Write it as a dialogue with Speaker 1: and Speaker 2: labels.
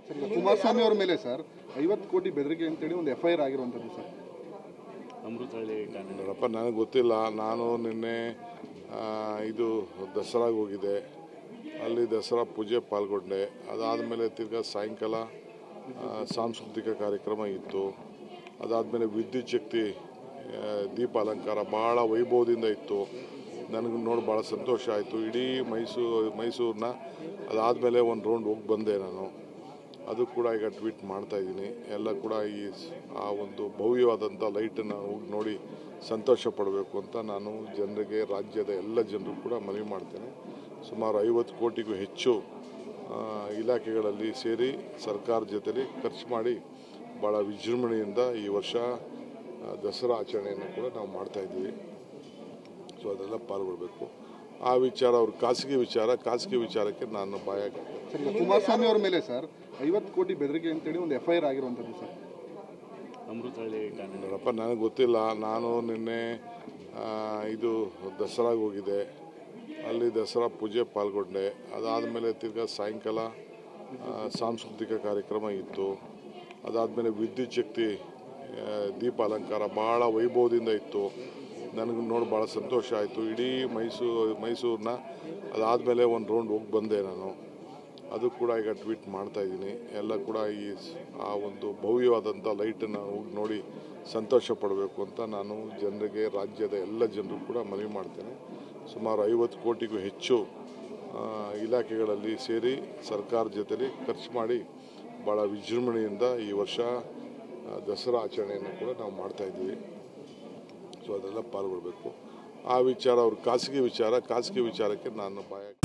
Speaker 1: ಕುಮಾರಸ್ವಾಮಿ ಅವರ ಮೇಲೆ ಸರ್ 50 ಕೋಟಿ ಬೆದರಿಕೆ ಅಂತೇಳಿ ಒಂದು FIR ಆಗಿರುವಂಥದ್ದು ಸರ್.
Speaker 2: ನೋಡಪ್ಪ, ನನಗೆ ಗೊತ್ತಿಲ್ಲ. ನಾನು ನಿನ್ನೆ ಇದು ದಸರಾಗೆ ಹೋಗಿದ್ದೆ. ಅಲ್ಲಿ ದಸರಾ ಪೂಜೆ ಪಾಲ್ಗೊಂಡೆ. ಅದಾದಮೇಲೆ ತಿರ್ಗಾ ಸಾಯಂಕಾಲ ಸಾಂಸ್ಕೃತಿಕ ಕಾರ್ಯಕ್ರಮ ಇತ್ತು. ಅದಾದಮೇಲೆ ವಿದ್ಯುತ್ ಶಕ್ತಿ ದೀಪ ಅಲಂಕಾರ ಭಾಳ ವೈಭವದಿಂದ ಇತ್ತು. ನನಗೆ ನೋಡಿ ಭಾಳ ಸಂತೋಷ ಆಯಿತು. ಇಡೀ ಮೈಸೂರನ್ನ ಅದಾದಮೇಲೆ ಒಂದು ರೌಂಡ್ ಹೋಗಿ ಬಂದೆ ನಾನು. ಅದು ಕೂಡ ಈಗ ಟ್ವೀಟ್ ಮಾಡ್ತಾಯಿದ್ದೀನಿ. ಎಲ್ಲ ಕೂಡ ಆ ಒಂದು ಭವ್ಯವಾದಂಥ ಲೈಟನ್ನು ಹೋಗಿ ನೋಡಿ ಸಂತೋಷ ಪಡಬೇಕು ಅಂತ ನಾನು ಜನರಿಗೆ, ರಾಜ್ಯದ ಎಲ್ಲ ಜನರು ಕೂಡ ಮನವಿ ಮಾಡ್ತೇನೆ. ಸುಮಾರು 50 ಕೋಟಿಗೂ ಹೆಚ್ಚು ಇಲಾಖೆಗಳಲ್ಲಿ ಸೇರಿ ಸರ್ಕಾರ ಜೊತೆಲಿ ಖರ್ಚು ಮಾಡಿ ಭಾಳ ವಿಜೃಂಭಣೆಯಿಂದ ಈ ವರ್ಷ ದಸರಾ ಆಚರಣೆಯನ್ನು ಕೂಡ ನಾವು ಮಾಡ್ತಾಯಿದ್ದೀವಿ. ಸೊ ಅದೆಲ್ಲ ಪಾಲ್ಗೊಳ್ಬೇಕು. ಆ ವಿಚಾರ ಅವ್ರ ಖಾಸಗಿ ವಿಚಾರಕ್ಕೆ ನಾನು ಬಾಯಾಗ್ತೇನೆ.
Speaker 1: ಕುಮಾರಸ್ವಾಮಿ ಅವರ ಮೇಲೆ ಸರ್ 50 ಕೋಟಿ ಬೆದರಿಕೆ ಅಂತೇಳಿ ಒಂದು FIR ಆಗಿರುವಂಥದ್ದು ಸರ್.
Speaker 2: ನೋಡಪ್ಪ, ನನಗೆ ಗೊತ್ತಿಲ್ಲ. ನಾನು ನಿನ್ನೆ ಇದು ದಸರಾಗೆ ಹೋಗಿದ್ದೆ. ಅಲ್ಲಿ ದಸರಾ ಪೂಜೆ ಪಾಲ್ಗೊಂಡೆ. ಅದಾದಮೇಲೆ ತಿರ್ಗಾ ಸಾಯಂಕಾಲ ಸಾಂಸ್ಕೃತಿಕ ಕಾರ್ಯಕ್ರಮ ಇತ್ತು. ಅದಾದಮೇಲೆ ವಿದ್ಯುತ್ ಶಕ್ತಿ ದೀಪ ಅಲಂಕಾರ ಭಾಳ ವೈಭವದಿಂದ ಇತ್ತು. ನನಗೆ ನೋಡಿ ಭಾಳ ಸಂತೋಷ ಆಯಿತು. ಇಡೀ ಮೈಸೂರನ್ನ ಅದಾದಮೇಲೆ ಒಂದು ರೌಂಡ್ ಹೋಗಿ ಬಂದೆ ನಾನು. ಅದು ಕೂಡ ಈಗ ಟ್ವೀಟ್ ಮಾಡ್ತಾಯಿದ್ದೀನಿ. ಎಲ್ಲ ಕೂಡ ಆ ಒಂದು ಭವ್ಯವಾದಂಥ ಲೈಟನ್ನು ಹೋಗಿ ನೋಡಿ ಸಂತೋಷ ಪಡಬೇಕು ಅಂತ ನಾನು ಜನರಿಗೆ, ರಾಜ್ಯದ ಎಲ್ಲ ಜನರು ಕೂಡ ಮನವಿ ಮಾಡ್ತೇನೆ. ಸುಮಾರು 50 ಕೋಟಿಗೂ ಹೆಚ್ಚು ಇಲಾಖೆಗಳಲ್ಲಿ ಸೇರಿ ಸರ್ಕಾರ ಜೊತೆಲಿ ಖರ್ಚು ಮಾಡಿ ಭಾಳ ವಿಜೃಂಭಣೆಯಿಂದ ಈ ವರ್ಷ ದಸರಾ ಆಚರಣೆಯನ್ನು ಕೂಡ ನಾವು ಮಾಡ್ತಾಯಿದ್ದೀವಿ. ಸೊ ಅದೆಲ್ಲ ಪಾಲ್ಗೊಳ್ಬೇಕು. ಆ ವಿಚಾರ ಅವ್ರ ಖಾಸಗಿ ವಿಚಾರಕ್ಕೆ ನಾನು ಬಾಯಾಗ್ತೇನೆ.